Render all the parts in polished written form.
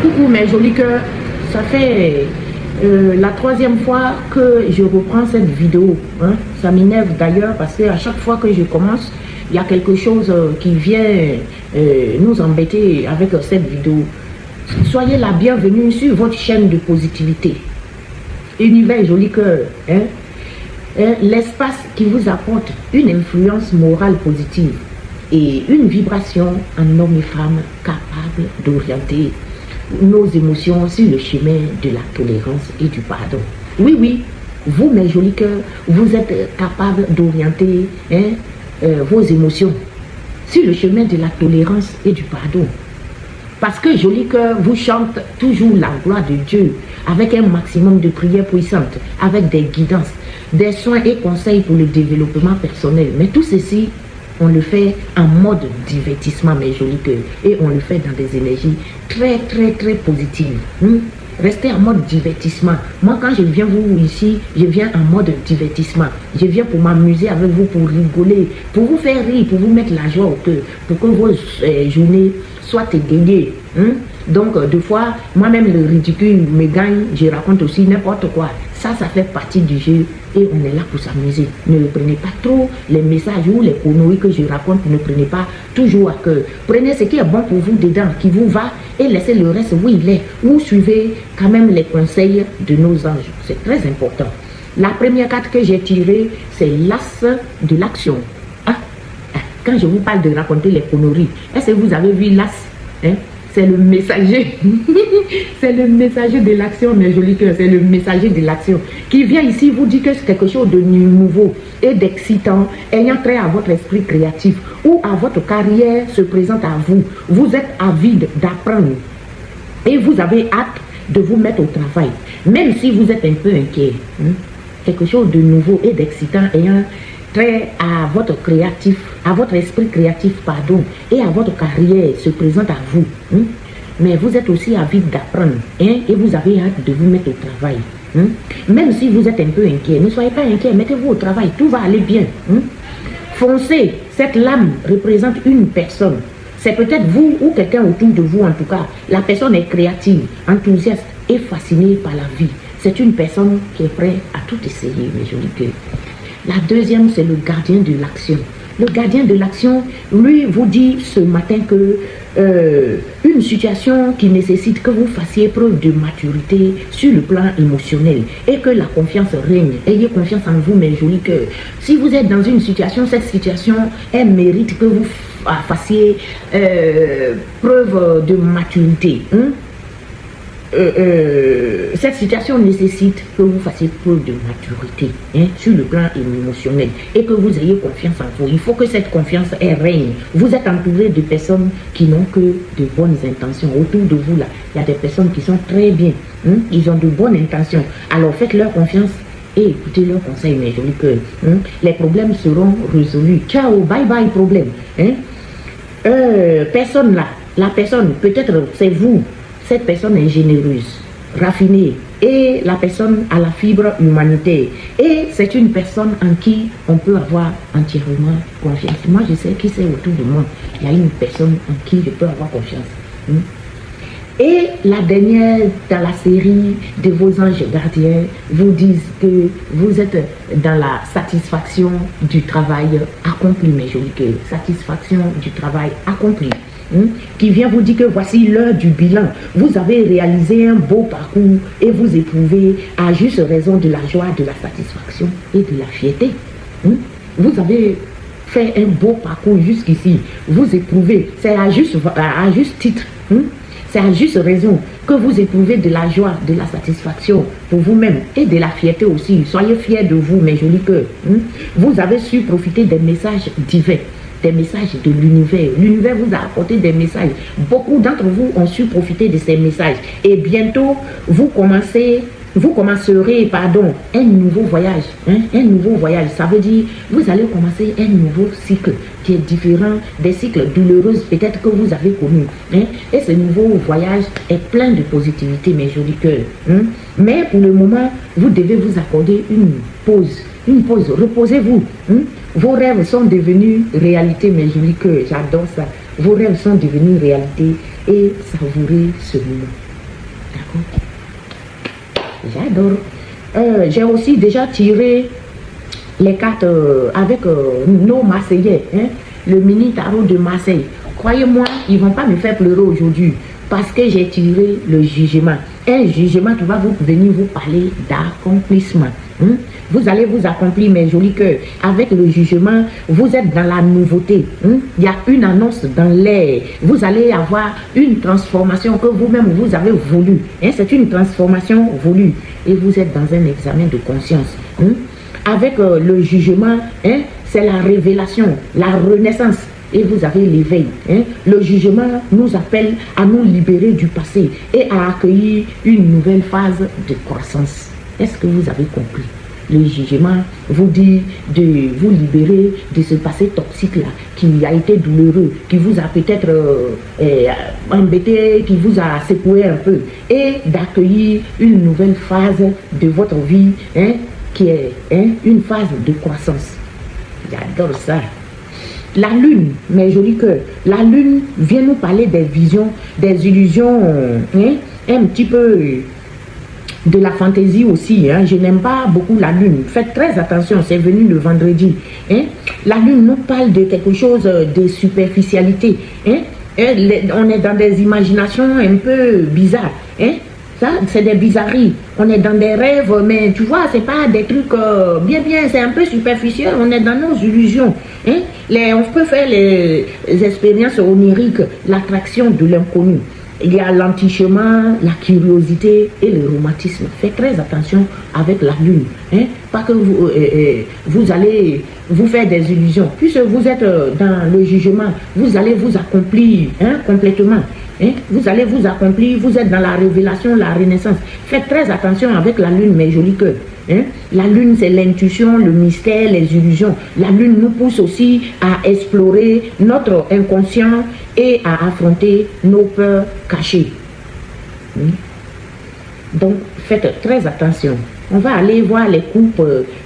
Coucou mes jolis cœurs, ça fait la troisième fois que je reprends cette vidéo. Hein. Ça m'énerve d'ailleurs parce qu'à chaque fois que je commence, il y a quelque chose qui vient nous embêter avec cette vidéo. Soyez la bienvenue sur votre chaîne de positivité. Univers joli cœur, hein. L'espace qui vous apporte une influence morale positive et une vibration en hommes et femmes capables d'orienter nos émotions sur le chemin de la tolérance et du pardon. Oui, oui, vous mes jolis cœurs, vous êtes capables d'orienter vos émotions sur le chemin de la tolérance et du pardon. Parce que joli cœur vous chante toujours la gloire de Dieu avec un maximum de prières puissantes, avec des guidances, des soins et conseils pour le développement personnel. Mais tout ceci, on le fait en mode divertissement, mes jolis cœurs. Et on le fait dans des énergies très, très, très positives. Restez en mode divertissement. Moi, quand je viens vous ici, je viens en mode divertissement. Je viens pour m'amuser avec vous, pour rigoler, pour vous faire rire, pour vous mettre la joie au cœur, pour que vos journées soient égayées. Donc, deux fois, moi-même, le ridicule me gagne, je raconte aussi n'importe quoi. Ça fait partie du jeu et on est là pour s'amuser. Ne prenez pas trop les messages ou les conneries que je raconte, ne prenez pas toujours à cœur. Prenez ce qui est bon pour vous dedans, qui vous va et laissez le reste où il est. Ou suivez quand même les conseils de nos anges. C'est très important. La première carte que j'ai tirée, c'est l'as de l'action. Quand je vous parle de raconter les conneries, est-ce que vous avez vu l'as? C'est le messager. C'est le messager de l'action, mes jolis cœurs. C'est le messager de l'action qui vient ici vous dire que c'est quelque chose de nouveau et d'excitant, ayant trait à votre esprit créatif ou à votre carrière se présente à vous. Vous êtes avide d'apprendre et vous avez hâte de vous mettre au travail. Même si vous êtes un peu inquiet. Quelque chose de nouveau et d'excitant ayant trait à votre créatif, à votre esprit créatif, pardon, et à votre carrière se présente à vous. Mais vous êtes aussi avide d'apprendre et vous avez hâte de vous mettre au travail. Même si vous êtes un peu inquiet, ne soyez pas inquiet, mettez-vous au travail, tout va aller bien. Foncez, cette lame représente une personne. C'est peut-être vous ou quelqu'un autour de vous en tout cas. La personne est créative, enthousiaste et fascinée par la vie. C'est une personne qui est prête à tout essayer, mes jolis cœurs. La deuxième, c'est le gardien de l'action. Le gardien de l'action, lui, vous dit ce matin que une situation qui nécessite que vous fassiez preuve de maturité sur le plan émotionnel et que la confiance règne. Ayez confiance en vous, mes jolis cœurs. Si vous êtes dans une situation, cette situation, elle mérite que vous fassiez preuve de maturité. Cette situation nécessite que vous fassiez preuve de maturité sur le plan émotionnel et que vous ayez confiance en vous. Il faut que cette confiance règne. Vous êtes entouré de personnes qui n'ont que de bonnes intentions. Autour de vous, là, il y a des personnes qui sont très bien. Ils ont de bonnes intentions. Alors faites leur confiance et écoutez leurs conseils, mes jolis cœurs. Les problèmes seront résolus. Ciao, bye bye problème. Personne là, la personne, peut-être c'est vous. Cette personne est généreuse, raffinée et la personne a la fibre humanitaire. Et c'est une personne en qui on peut avoir entièrement confiance. Moi, je sais qui c'est autour de moi. Il y a une personne en qui je peux avoir confiance. Et la dernière dans la série de vos anges gardiens vous disent que vous êtes dans la satisfaction du travail accompli, mes jolis cœurs. Satisfaction du travail accompli. Qui vient vous dire que voici l'heure du bilan. Vous avez réalisé un beau parcours et vous éprouvez à juste raison de la joie, de la satisfaction et de la fierté. Vous avez fait un beau parcours jusqu'ici. Vous éprouvez, c'est à juste titre. C'est à juste raison que vous éprouvez de la joie, de la satisfaction pour vous-même et de la fierté aussi. Soyez fiers de vous, mes jolis cœurs. Vous avez su profiter des messages divins. Des messages de l'univers. L'univers vous a apporté des messages. Beaucoup d'entre vous ont su profiter de ces messages. Et bientôt, vous commencerez, un nouveau voyage. Un nouveau voyage. Ça veut dire, vous allez commencer un nouveau cycle qui est différent des cycles douloureux peut-être que vous avez connus. Et ce nouveau voyage est plein de positivité, mes jolis cœurs. Mais pour le moment, vous devez vous accorder une pause. Reposez-vous. Vos rêves sont devenus réalité, mes jolis cœurs. J'adore ça. Vos rêves sont devenus réalité et savourez ce moment. J'adore. J'ai aussi déjà tiré les cartes avec nos Marseillais, hein, le mini tarot de Marseille. Croyez-moi, ils ne vont pas me faire pleurer aujourd'hui parce que j'ai tiré le jugement. Un jugement qui va venir vous parler d'accomplissement. Hein. Vous allez vous accomplir, mes jolis cœurs. Avec le jugement, vous êtes dans la nouveauté. Hein. Il y a une annonce dans l'air. Vous allez avoir une transformation que vous-même vous avez voulu. Hein. C'est une transformation voulue. Et vous êtes dans un examen de conscience. Hein. Avec le jugement, hein, c'est la révélation, la renaissance. Et vous avez l'éveil. Hein. Le jugement nous appelle à nous libérer du passé et à accueillir une nouvelle phase de croissance. Est-ce que vous avez compris? Le jugement vous dit de vous libérer de ce passé toxique-là qui a été douloureux, qui vous a peut-être embêté, qui vous a secoué un peu, et d'accueillir une nouvelle phase de votre vie, hein, qui est, hein, une phase de croissance. J'adore ça. La lune, mes jolis cœurs, la lune vient nous parler des visions, des illusions, hein, un petit peu de la fantaisie aussi. Hein. Je n'aime pas beaucoup la lune. Faites très attention, c'est venu le vendredi. Hein. La lune nous parle de quelque chose de superficialité. Hein. On est dans des imaginations un peu bizarres. Hein. Ça, c'est des bizarreries. On est dans des rêves, mais tu vois, c'est pas des trucs bien, c'est un peu superficiel. On est dans nos illusions. Hein? On peut faire les expériences oniriques, l'attraction de l'inconnu. Il y a l'entichement, la curiosité et le romantisme. Faites très attention avec la lune. Hein? Pas que vous allez vous faire des illusions. Puisque vous êtes dans le jugement, vous allez vous accomplir, hein, complètement. Hein? Vous allez vous accomplir, vous êtes dans la révélation, la renaissance. Faites très attention avec la lune, mes jolis cœurs. Hein? La lune, c'est l'intuition, le mystère, les illusions. La lune nous pousse aussi à explorer notre inconscient et à affronter nos peurs cachées. Hein? Donc, faites très attention. On va aller voir les coupes.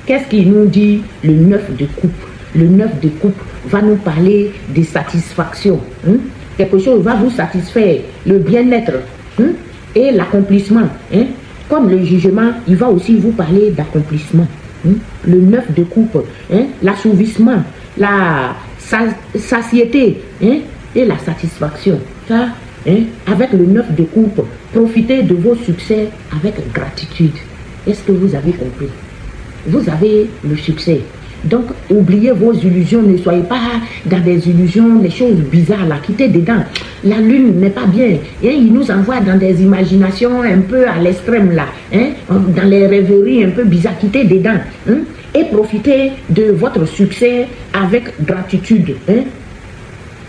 Qu'est-ce qu'il nous dit le 9 de coupe? Le 9 de coupe va nous parler de satisfaction. Hein? Quelque chose va vous satisfaire, le bien-être, hein, et l'accomplissement. Hein. Comme le jugement, il va aussi vous parler d'accomplissement. Hein. Le 9 de coupe, hein, l'assouvissement, la satiété, hein, et la satisfaction. Ça, hein, avec le 9 de coupe, profitez de vos succès avec gratitude. Est-ce que vous avez compris? Vous avez le succès. Donc, oubliez vos illusions, ne soyez pas dans des illusions, des choses bizarres là, quittez dedans. La lune n'est pas bien, hein? Il nous envoie dans des imaginations un peu à l'extrême là, hein? Dans les rêveries un peu bizarres, quittez dedans. Hein? Et profitez de votre succès avec gratitude. Hein?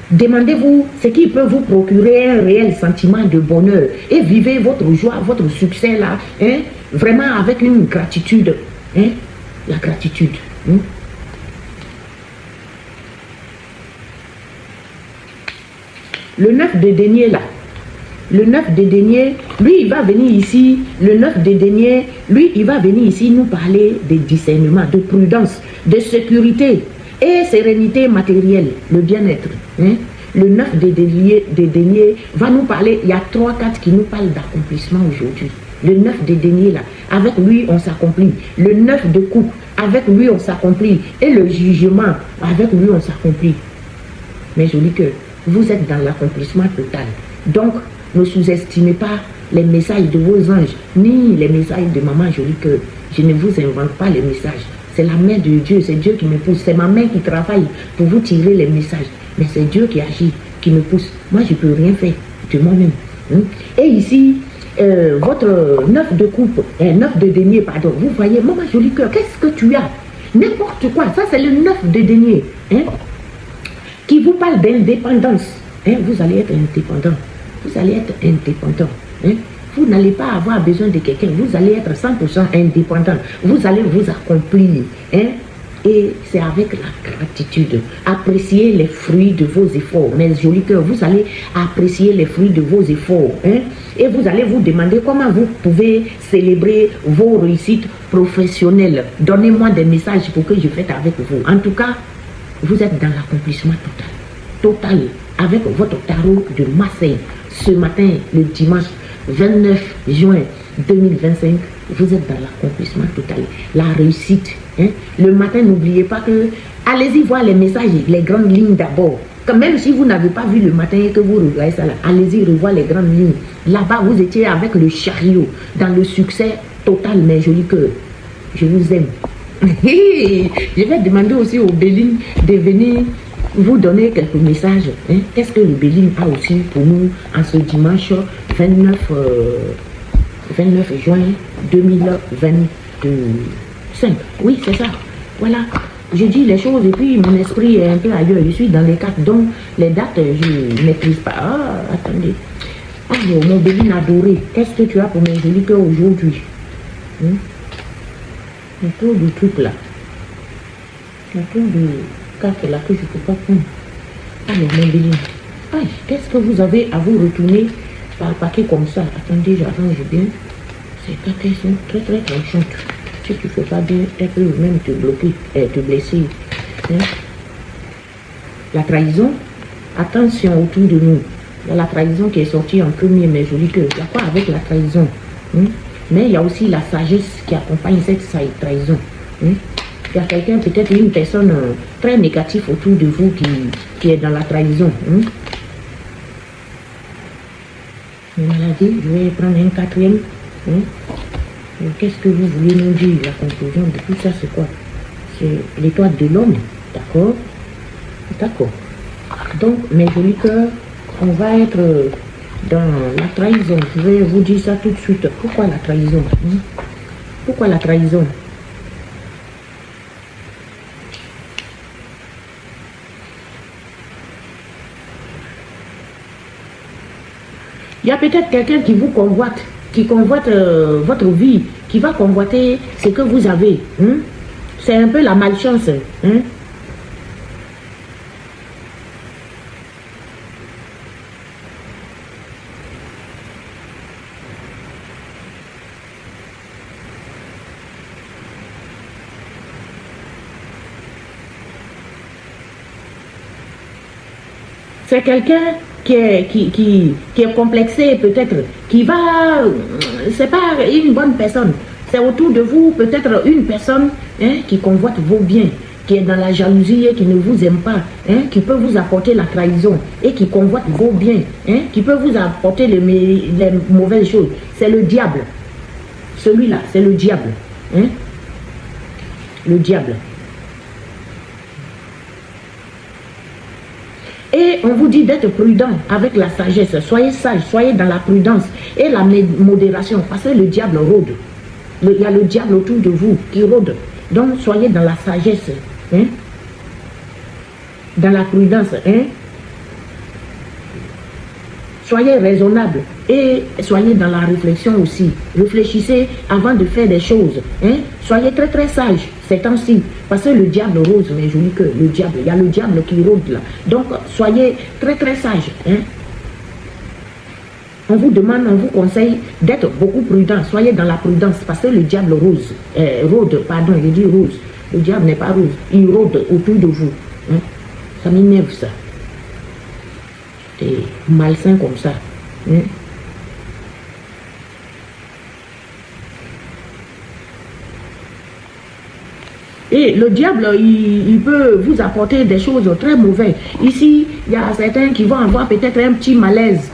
Demandez-vous ce qui peut vous procurer un réel sentiment de bonheur et vivez votre joie, votre succès là, hein? Vraiment avec une gratitude. Hein? La gratitude. Hein? Le 9 de denier là, le 9 de denier, lui il va venir ici, le 9 de denier, lui il va venir ici nous parler de discernement, de prudence, de sécurité et sérénité matérielle, le bien-être. Hein? Le 9 de denier va nous parler, il y a 3 cartes qui nous parlent d'accomplissement aujourd'hui. Le 9 de denier là, avec lui on s'accomplit. Le 9 de coupe, avec lui on s'accomplit. Et le jugement, avec lui on s'accomplit. Mes jolis cœurs, vous êtes dans l'accomplissement total. Donc, ne sous-estimez pas les messages de vos anges, ni les messages de maman jolie cœur. Je ne vous invente pas les messages. C'est la main de Dieu, c'est Dieu qui me pousse. C'est ma main qui travaille pour vous tirer les messages. Mais c'est Dieu qui agit, qui me pousse. Moi, je ne peux rien faire de moi-même. Hein? Et ici, votre 9 de coupe, 9 de denier, pardon, vous voyez, maman jolie cœur, qu'est-ce que tu as? N'importe quoi, ça c'est le 9 de denier. Hein? Qui vous parle d'indépendance. Hein? Vous allez être indépendant. Vous allez être indépendant. Hein? Vous n'allez pas avoir besoin de quelqu'un. Vous allez être 100% indépendant. Vous allez vous accomplir. Hein? Et c'est avec la gratitude. Appréciez les fruits de vos efforts. Mes jolis cœurs, vous allez apprécier les fruits de vos efforts. Hein? Et vous allez vous demander comment vous pouvez célébrer vos réussites professionnelles. Donnez-moi des messages pour que je fasse avec vous. En tout cas, vous êtes dans l'accomplissement total. Total. Avec votre tarot de Marseille. Ce matin, le dimanche, 29 juin 2025, vous êtes dans l'accomplissement total, la réussite. Hein? Le matin, n'oubliez pas que, allez-y voir les messages, les grandes lignes d'abord. Même si vous n'avez pas vu le matin et que vous regardez ça là, allez-y revoir les grandes lignes. Là-bas, vous étiez avec le chariot, dans le succès total, mes jolis cœurs. Je vous aime. Je vais demander aussi au Béline de venir vous donner quelques messages. Hein? Qu'est-ce que le Béline a aussi pour nous en ce dimanche 29 juin 2025. Oui, c'est ça. Voilà. Je dis les choses et puis mon esprit est un peu ailleurs. Je suis dans les cartes, donc les dates, je ne maîtrise pas. Ah, attendez. Alors, mon Béline adoré, qu'est-ce que tu as pour mes jolis cœurs aujourd'hui? Il y a trop de trucs là. Il y a trop de cartes là que je ne peux pas prendre. Alors, mon Béline, qu'est-ce que vous avez à vous retourner par paquet comme ça? Attendez, j'arrange bien. Ces cartes, elles sont très très tranchantes. Si tu ne fais pas bien, elles peuvent même te bloquer, te blesser. Hein? La trahison, attention autour de nous. Il y a la trahison qui est sortie en premier, mes jolis cœurs. Il y a quoi avec la trahison? Mais il y a aussi la sagesse qui accompagne cette trahison. Il y a quelqu'un, peut-être une personne très négative autour de vous qui est dans la trahison. Je vais prendre un quatrième. Qu'est-ce que vous voulez nous dire? La conclusion de tout ça, c'est quoi? C'est l'étoile de l'homme. D'accord? D'accord. Donc, mes jolis cœurs, on va être dans la trahison. Je vais vous dire ça tout de suite. Pourquoi la trahison? Pourquoi la trahison? Il y a peut-être quelqu'un qui vous convoite, qui convoite votre vie, qui va convoiter ce que vous avez. C'est un peu la malchance. C'est quelqu'un qui est complexé peut-être, qui va, c'est pas une bonne personne, c'est autour de vous peut-être une personne qui convoite vos biens, qui est dans la jalousie et qui ne vous aime pas, qui peut vous apporter la trahison et qui convoite vos biens, qui peut vous apporter les mauvaises choses. C'est le diable, celui-là, c'est le diable, le diable. Et on vous dit d'être prudent avec la sagesse. Soyez sage, soyez dans la prudence et la modération. Parce que le diable rôde. Il y a le diable autour de vous qui rôde. Donc soyez dans la sagesse. Dans la prudence. Soyez raisonnable et soyez dans la réflexion aussi. Réfléchissez avant de faire des choses. Soyez très très sage ces temps-ci. Parce que le diable rose, mes jolis cœurs. Le diable, il y a le diable qui rôde là. Donc soyez très très sage. On vous demande, on vous conseille d'être beaucoup prudent. Soyez dans la prudence parce que le diable rôde, pardon, il dit rose. Le diable n'est pas rose. Il rôde autour de vous. Ça m'énerve ça. C'est malsain comme ça. Et le diable, il peut vous apporter des choses très mauvaises. Ici, il y a certains qui vont avoir peut-être un petit malaise.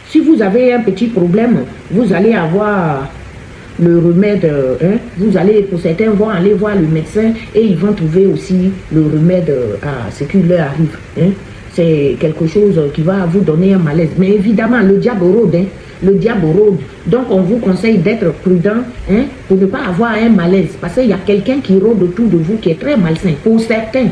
Si vous avez un petit problème, vous allez avoir le remède, vous allez, pour certains vont aller voir le médecin et ils vont trouver aussi le remède à ce qui leur arrive. C'est quelque chose qui va vous donner un malaise. Mais évidemment, le diable rôde. Le diable rôde. Donc, on vous conseille d'être prudent pour ne pas avoir un malaise. Parce qu'il y a quelqu'un qui rôde autour de vous qui est très malsain. Pour certains,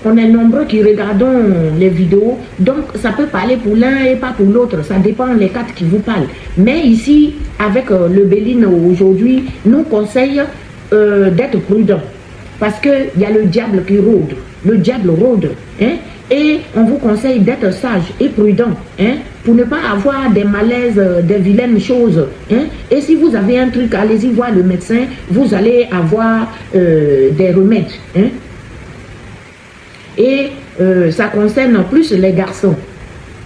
on est nombreux qui regardons les vidéos. Donc, ça peut parler pour l'un et pas pour l'autre. Ça dépend des cartes qui vous parlent. Mais ici, avec le Béline aujourd'hui, nous conseille d'être prudent. Parce qu'il y a le diable qui rôde. Le diable rôde. Et on vous conseille d'être sage et prudent, hein, pour ne pas avoir des malaises, des vilaines choses. Hein. Et si vous avez un truc, allez-y voir le médecin, vous allez avoir des remèdes. Hein. Et ça concerne plus les garçons.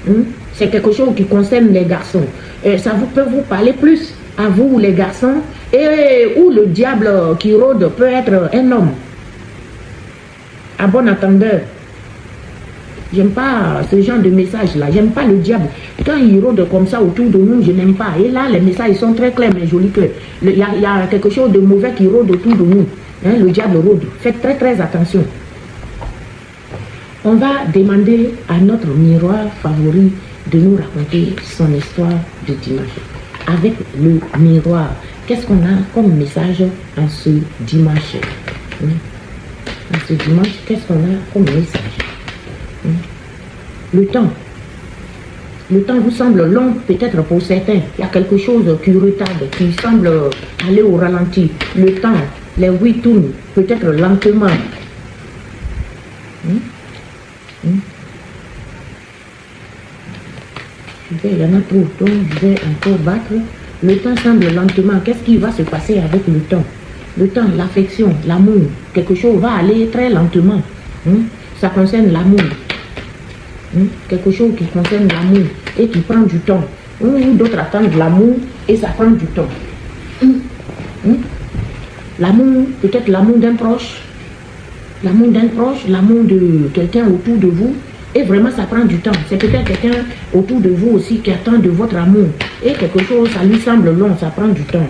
Hein. C'est quelque chose qui concerne les garçons. Ça peut vous parler plus à vous, les garçons, et où le diable qui rôde peut être un homme. À bon entendeur. J'aime pas ce genre de message-là. J'aime pas le diable. Quand il rôde comme ça autour de nous, je n'aime pas. Et là, les messages sont très clairs, mais jolis que. Il y a quelque chose de mauvais qui rôde autour de nous. Hein, le diable rôde. Faites très très attention. On va demander à notre miroir favori de nous raconter son histoire de dimanche. Avec le miroir, qu'est-ce qu'on a comme message en ce dimanche? En ce dimanche, qu'est-ce qu'on a comme message? Le temps. Le temps vous semble long, peut-être pour certains. Il y a quelque chose qui retarde, qui semble aller au ralenti. Le temps, les roues tournent, peut-être lentement. Il y en a trop, donc je vais encore battre. Le temps semble lentement. Qu'est-ce qui va se passer avec le temps? Le temps, l'affection, l'amour, quelque chose va aller très lentement. Ça concerne l'amour. Quelque chose qui concerne l'amour et qui prend du temps. Ou d'autres attendent l'amour et ça prend du temps. L'amour, peut-être l'amour d'un proche. L'amour d'un proche, l'amour de quelqu'un autour de vous. Et vraiment, ça prend du temps. C'est peut-être quelqu'un autour de vous aussi qui attend de votre amour. Et quelque chose, ça lui semble long, ça prend du temps.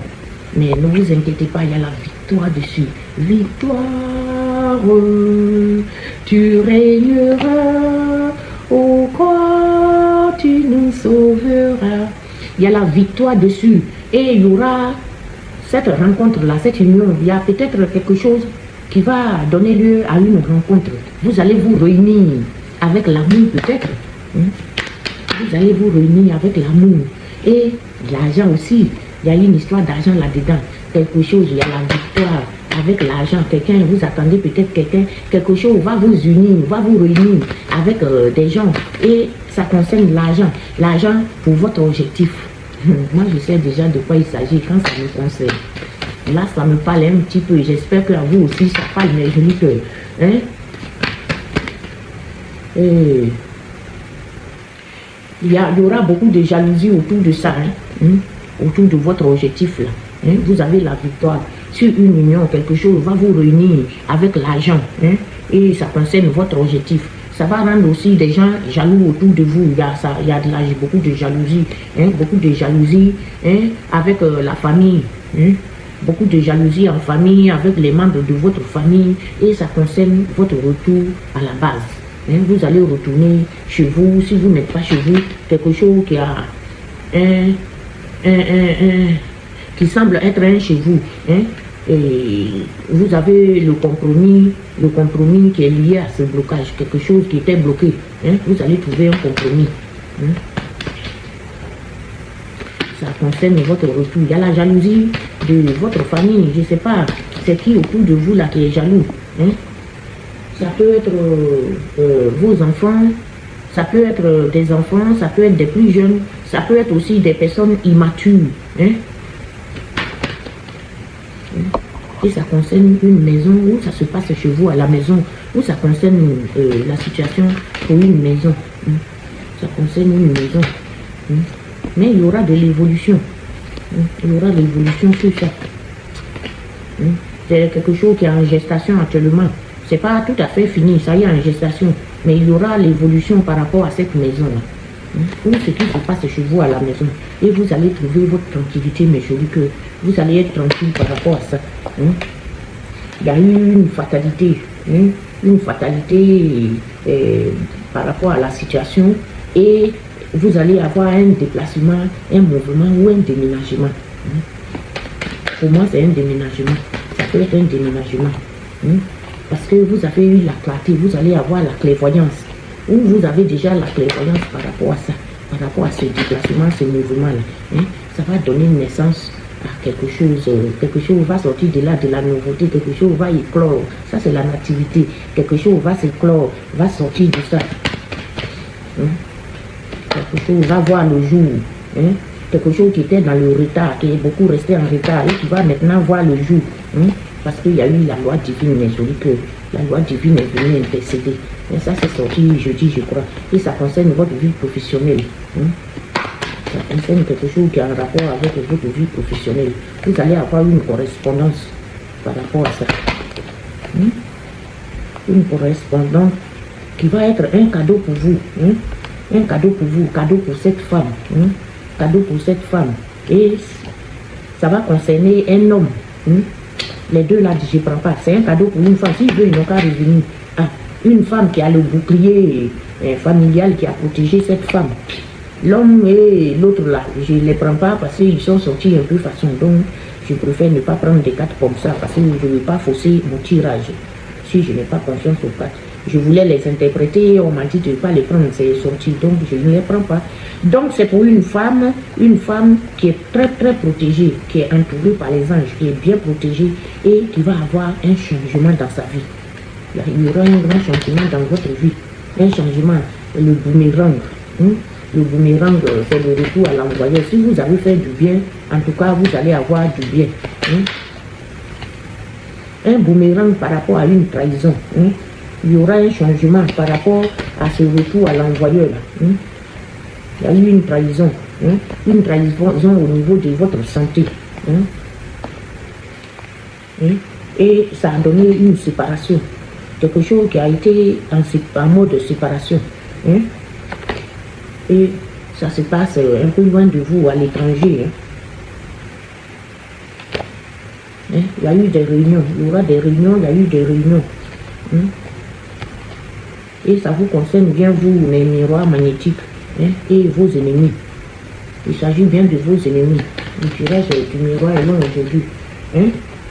Mais ne vous inquiétez pas, il y a la victoire dessus. Victoire, tu régneras, ô croix, tu nous sauveras. Il y a la victoire dessus. Et il y aura cette rencontre-là, cette union. Il y a peut-être quelque chose qui va donner lieu à une rencontre. Vous allez vous réunir avec l'amour peut-être. Vous allez vous réunir avec l'amour. Et l'argent aussi. Il y a une histoire d'argent là-dedans. Quelque chose, il y a la victoire avec l'argent. Quelqu'un, vous attendez peut-être quelqu'un, quelque chose va vous unir, va vous réunir avec des gens. Et ça concerne l'argent. L'argent pour votre objectif. Moi, je sais déjà de quoi il s'agit quand ça me concerne. Là, ça me parle un petit peu. J'espère qu'à vous aussi, ça parle, mais je dis que... Hein? Et il y aura beaucoup de jalousie autour de ça, autour de votre objectif là. Vous avez la victoire sur une union, quelque chose va vous réunir avec l'argent, et ça concerne votre objectif. Ça va rendre aussi des gens jaloux autour de vous. Il y a beaucoup de jalousie, beaucoup de jalousie avec la famille. Beaucoup de jalousie en famille, avec les membres de votre famille, et ça concerne votre retour à la base. Vous allez retourner chez vous, si vous n'êtes pas chez vous, quelque chose qui a qui semble être un chez vous. Et vous avez le compromis qui est lié à ce blocage, quelque chose qui était bloqué. Vous allez trouver un compromis. Ça concerne votre retour. Il y a la jalousie de votre famille. Je ne sais pas, c'est qui autour de vous là qui est jaloux. Ça peut être vos enfants, ça peut être des enfants, ça peut être des plus jeunes, ça peut être aussi des personnes immatures. Et ça concerne une maison, où ça se passe chez vous à la maison, où ça concerne la situation pour une maison. Ça concerne une maison. Mais il y aura de l'évolution. Il y aura de l'évolution sur ça. C'est quelque chose qui est en gestation actuellement. C'est pas tout à fait fini, ça y est en gestation. Mais il y aura l'évolution par rapport à cette maison-là. Ou ce qui se passe chez vous à la maison. Et vous allez trouver votre tranquillité, mais je dis que vous allez être tranquille par rapport à ça. Il y a eu une fatalité. Une fatalité par rapport à la situation. Et vous allez avoir un déplacement, un mouvement ou un déménagement. Pour moi, c'est un déménagement. Ça peut être un déménagement. Parce que vous avez eu la clarté, vous allez avoir la clairvoyance. Ou vous avez déjà la clairvoyance par rapport à ça, par rapport à ce déplacement, ce mouvement-là. Ça va donner naissance quelque chose va sortir de là, de la nouveauté, quelque chose va éclore. Ça, c'est la nativité. Quelque chose va s'éclore, va sortir de ça. Quelque chose va voir le jour. Quelque chose qui était dans le retard, qui est beaucoup resté en retard et qui va maintenant voir le jour. Parce qu'il y a eu la loi divine, mais je dis que la loi divine est venue intercéder. Et ça, c'est sorti jeudi, je crois. Et ça concerne votre vie professionnelle. Ça concerne quelque chose qui a un rapport avec votre vie professionnelle. Vous allez avoir une correspondance par rapport à ça. Une correspondance qui va être un cadeau pour vous. Un cadeau pour vous, cadeau pour cette femme. Cadeau pour cette femme. Et ça va concerner un homme. Les deux là, je ne prends pas. C'est un cadeau pour une femme. Si je veux, ils n'ont qu'à revenir. Une femme qui a le bouclier familial qui a protégé cette femme. L'homme et l'autre là, je ne les prends pas parce qu'ils sont sortis un peu façon. Donc, je préfère ne pas prendre des cartes comme ça parce que je ne veux pas fausser mon tirage. Si je n'ai pas confiance aux cartes. Je voulais les interpréter, on m'a dit de ne pas les prendre, c'est sorti, donc je ne les prends pas. Donc c'est pour une femme qui est très très protégée, qui est entourée par les anges, qui est bien protégée et qui va avoir un changement dans sa vie. Il y aura un grand changement dans votre vie, un changement, le boomerang. Le boomerang, c'est le retour à l'envoyeur. Si vous avez fait du bien, en tout cas, vous allez avoir du bien. Un boomerang par rapport à une trahison. Il y aura un changement par rapport à ce retour à l'envoyeur. Il y a eu une trahison au niveau de votre santé. Et ça a donné une séparation. Quelque chose qui a été en mode séparation. Et ça se passe un peu loin de vous, à l'étranger. Il y a eu des réunions, il y aura des réunions, il y a eu des réunions. Et ça vous concerne bien, vous, les miroirs magnétiques, et vos ennemis. Il s'agit bien de vos ennemis. Le tirage du miroir est long aujourd'hui.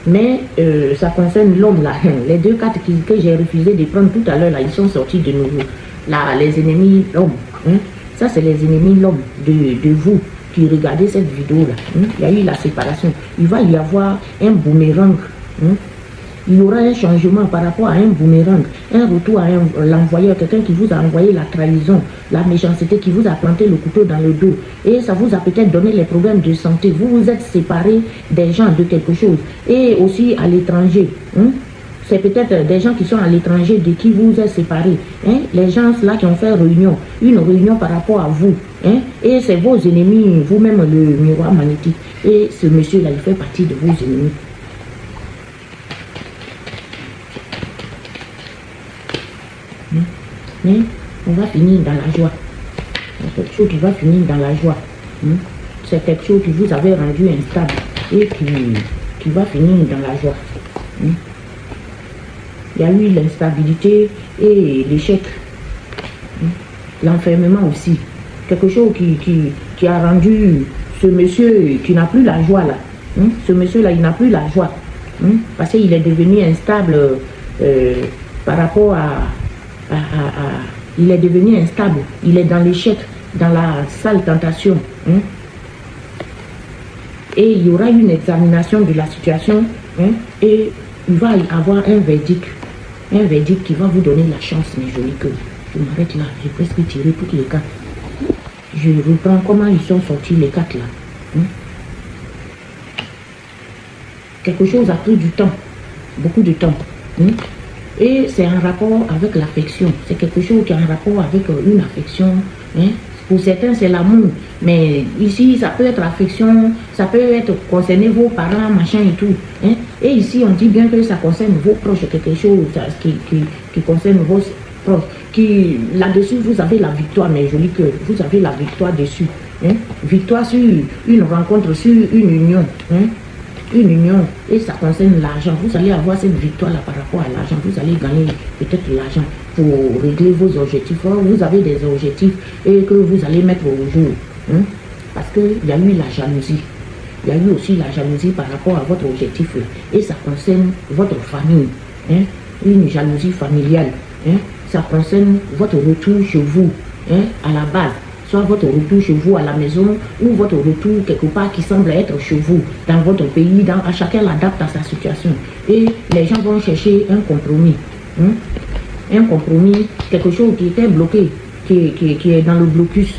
Mais ça concerne l'homme là. Les deux cartes que j'ai refusé de prendre tout à l'heure, là, ils sont sortis de nouveau. Là, les ennemis, l'homme. Ça, c'est les ennemis, l'homme, de vous qui regardez cette vidéo-là. Il y a eu la séparation. Il va y avoir un boomerang. Il y aura un changement par rapport à un boomerang, un retour à l'envoyeur, quelqu'un qui vous a envoyé la trahison, la méchanceté, qui vous a planté le couteau dans le dos. Et ça vous a peut-être donné les problèmes de santé. Vous vous êtes séparés des gens de quelque chose. Et aussi à l'étranger. C'est peut-être des gens qui sont à l'étranger de qui vous êtes séparés. Les gens là qui ont fait une réunion par rapport à vous. Et c'est vos ennemis, vous-même le miroir magnétique. Et ce monsieur-là, il fait partie de vos ennemis. Mais on va finir dans la joie. C'est quelque chose qui va finir dans la joie. C'est quelque chose qui vous avait rendu instable et qui va finir dans la joie. Il y a eu l'instabilité et l'échec. L'enfermement aussi. Quelque chose qui a rendu ce monsieur qui n'a plus la joie là. Ce monsieur-là, il n'a plus la joie. Parce qu'il est devenu instable par rapport il est devenu instable, il est dans l'échec, dans la sale tentation. Et il y aura une examination de la situation et il va y avoir un verdict qui va vous donner la chance, mes jolis cœurs. Je m'arrête là, j'ai presque tiré toutes les cartes. Je reprends comment ils sont sortis les cartes là. Quelque chose a pris du temps, beaucoup de temps. Et c'est en rapport avec l'affection. C'est quelque chose qui est en rapport avec une affection. Pour certains, c'est l'amour. Mais ici, ça peut être affection, ça peut être concerner vos parents, machin et tout. Et ici, on dit bien que ça concerne vos proches, quelque chose qui concerne vos proches. Là-dessus, vous avez la victoire, mes jolis cœurs. Vous avez la victoire dessus. Victoire sur une rencontre, sur une union. Une union, et ça concerne l'argent. Vous allez avoir cette victoire-là par rapport à l'argent. Vous allez gagner peut-être l'argent pour régler vos objectifs. Vous avez des objectifs et que vous allez mettre au jour. Parce qu'il y a eu la jalousie. Il y a eu aussi la jalousie par rapport à votre objectif. Et ça concerne votre famille. Une jalousie familiale. Ça concerne votre retour chez vous. À la base. soit votre retour chez vous à la maison ou votre retour quelque part qui semble être chez vous, dans votre pays, à chacun l'adapte à sa situation. Et les gens vont chercher un compromis. Un compromis, quelque chose qui était bloqué, qui est dans le blocus.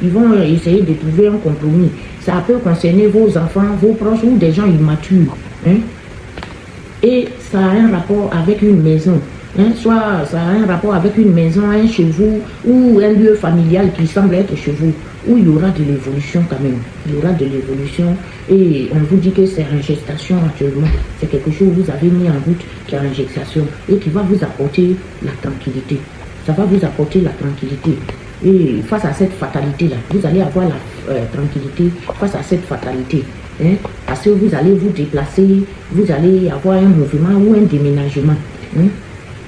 Ils vont essayer de trouver un compromis. Ça peut concerner vos enfants, vos proches ou des gens immatures. Et ça a un rapport avec une maison. Soit ça a un rapport avec une maison, un chez vous, ou un lieu familial qui semble être chez vous, où il y aura de l'évolution quand même. Il y aura de l'évolution et on vous dit que c'est en gestation actuellement. C'est quelque chose que vous avez mis en route qui est en gestation et qui va vous apporter la tranquillité. Ça va vous apporter la tranquillité. Et face à cette fatalité-là, vous allez avoir la tranquillité face à cette fatalité. Parce que vous allez vous déplacer, vous allez avoir un mouvement ou un déménagement.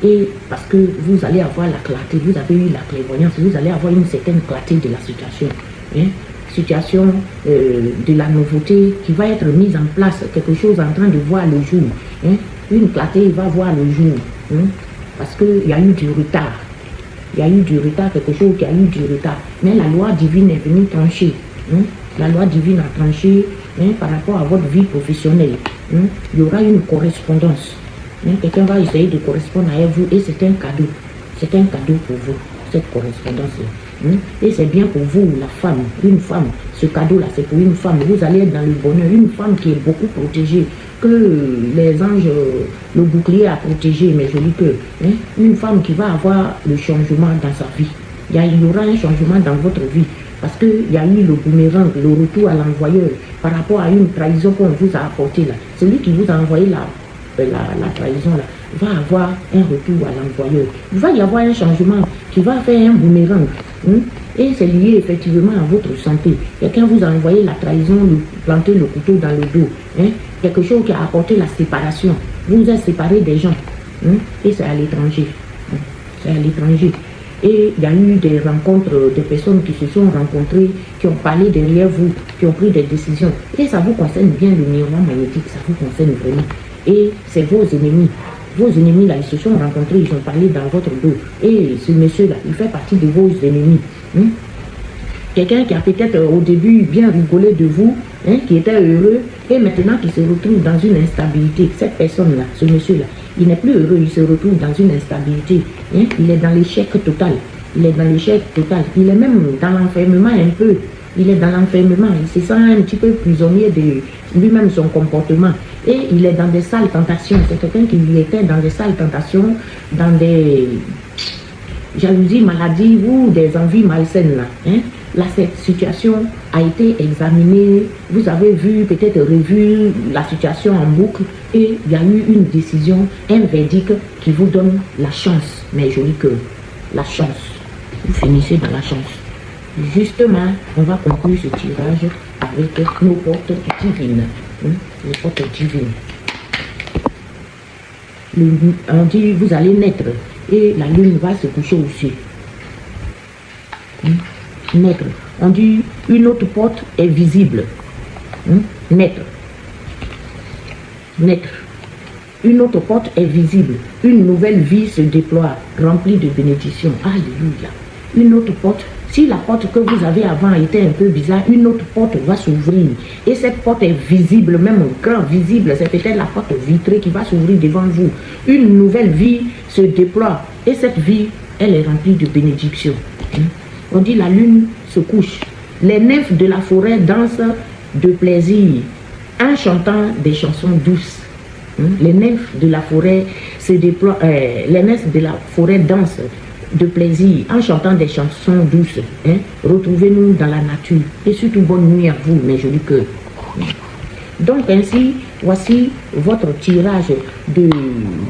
Et parce que vous allez avoir la clarté, vous avez eu la clairvoyance, vous allez avoir une certaine clarté de la situation. Situation de la nouveauté qui va être mise en place, quelque chose en train de voir le jour. Une clarté va voir le jour. Parce qu'il y a eu du retard. Il y a eu du retard, quelque chose qui a eu du retard. Mais la loi divine est venue trancher. La loi divine a tranché par rapport à votre vie professionnelle. Il y aura une correspondance. Quelqu'un va essayer de correspondre avec vous et c'est un cadeau. C'est un cadeau pour vous, cette correspondance-là. Et c'est bien pour vous, la femme, une femme. Ce cadeau-là, c'est pour une femme. Vous allez être dans le bonheur. Une femme qui est beaucoup protégée, que les anges, le bouclier a protégé, mais joli que. Une femme qui va avoir le changement dans sa vie. Il y aura un changement dans votre vie. Parce qu'il y a eu le boomerang, le retour à l'envoyeur, par rapport à une trahison qu'on vous a apportée là. Celui qui vous a envoyé la trahison là, va avoir un retour à l'envoyeur. Il va y avoir un changement qui va faire un boomerang. Et c'est lié effectivement à votre santé. Quelqu'un vous a envoyé la trahison, planter le couteau dans le dos. Quelque chose qui a apporté la séparation. Vous êtes séparé des gens. Et c'est à l'étranger. C'est à l'étranger. Et il y a eu des rencontres de personnes qui se sont rencontrées, qui ont parlé derrière vous, qui ont pris des décisions. Et ça vous concerne bien, le miroir magnétique, ça vous concerne vraiment. Et c'est vos ennemis. Vos ennemis là, ils se sont rencontrés, ils ont parlé dans votre dos. Et ce monsieur-là, il fait partie de vos ennemis. Quelqu'un qui a peut-être au début bien rigolé de vous, qui était heureux, et maintenant qui se retrouve dans une instabilité. Cette personne-là, ce monsieur-là, il n'est plus heureux, il se retrouve dans une instabilité. Il est dans l'échec total. Il est dans l'échec total. Il est même dans l'enfermement un peu. Il est dans l'enfermement. Il se sent un petit peu prisonnier de lui-même, son comportement. Et il est dans des sales tentations. C'est quelqu'un qui était dans des sales tentations, dans des jalousies, maladies ou des envies malsaines. Là, cette situation a été examinée. Vous avez vu, peut-être revu la situation en boucle. Et il y a eu une décision, un verdict qui vous donne la chance. Mais joli que la chance. Vous finissez dans la chance. Justement, on va conclure ce tirage avec nos portes divines. Les portes divines. On dit, vous allez naître et la lune va se coucher aussi. Naître. On dit, une autre porte est visible. Naître. Naître. Une autre porte est visible. Une nouvelle vie se déploie, remplie de bénédictions. Alléluia. Une autre porte. Si la porte que vous avez avant était un peu bizarre, une autre porte va s'ouvrir. Et cette porte est visible, même grand visible. C'est peut-être la porte vitrée qui va s'ouvrir devant vous. Une nouvelle vie se déploie. Et cette vie, elle est remplie de bénédictions. On dit la lune se couche. Les nymphes de la forêt dansent de plaisir en chantant des chansons douces. Les nymphes de la forêt se déploient. Les nymphes de la forêt dansent de plaisir en chantant des chansons douces. Retrouvez-nous dans la nature et surtout bonne nuit à vous, mes jolis cœurs. Donc ainsi, voici votre tirage de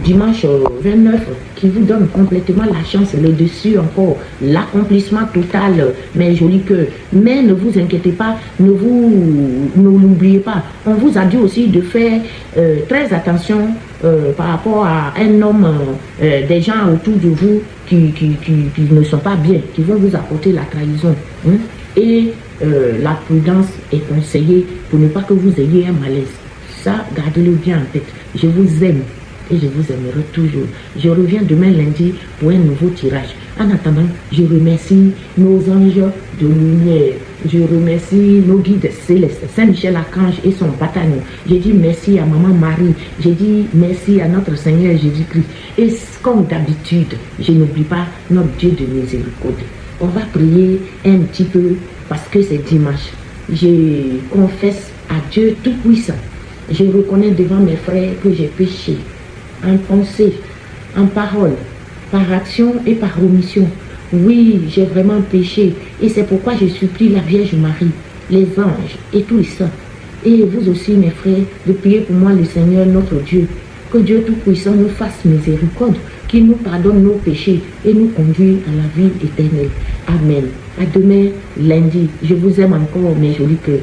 dimanche 29 qui vous donne complètement la chance, le dessus encore, l'accomplissement total, mes jolis cœurs. Mais ne vous inquiétez pas, ne l'oubliez pas. On vous a dit aussi de faire très attention par rapport à un homme, des gens autour de vous qui ne sont pas bien, qui vont vous apporter la trahison. Et la prudence est conseillée pour ne pas que vous ayez un malaise. Ça, gardez-le bien en tête. Je vous aime et je vous aimerai toujours. Je reviens demain lundi pour un nouveau tirage. En attendant, je remercie nos anges de lumière. Je remercie nos guides célestes, Saint-Michel-Archange et son bataillon. J'ai dit merci à Maman Marie. J'ai dit merci à notre Seigneur Jésus-Christ. Et comme d'habitude, je n'oublie pas notre Dieu de miséricorde. On va prier un petit peu parce que c'est dimanche. Je confesse à Dieu Tout-Puissant. Je reconnais devant mes frères que j'ai péché en pensée, en parole, par action et par omission. Oui, j'ai vraiment péché et c'est pourquoi je supplie la Vierge Marie, les anges et tous les saints. Et vous aussi, mes frères, de prier pour moi le Seigneur notre Dieu. Que Dieu Tout-Puissant nous fasse miséricorde, qu'il nous pardonne nos péchés et nous conduise à la vie éternelle. Amen. À demain, lundi. Je vous aime encore, mes jolis cœurs.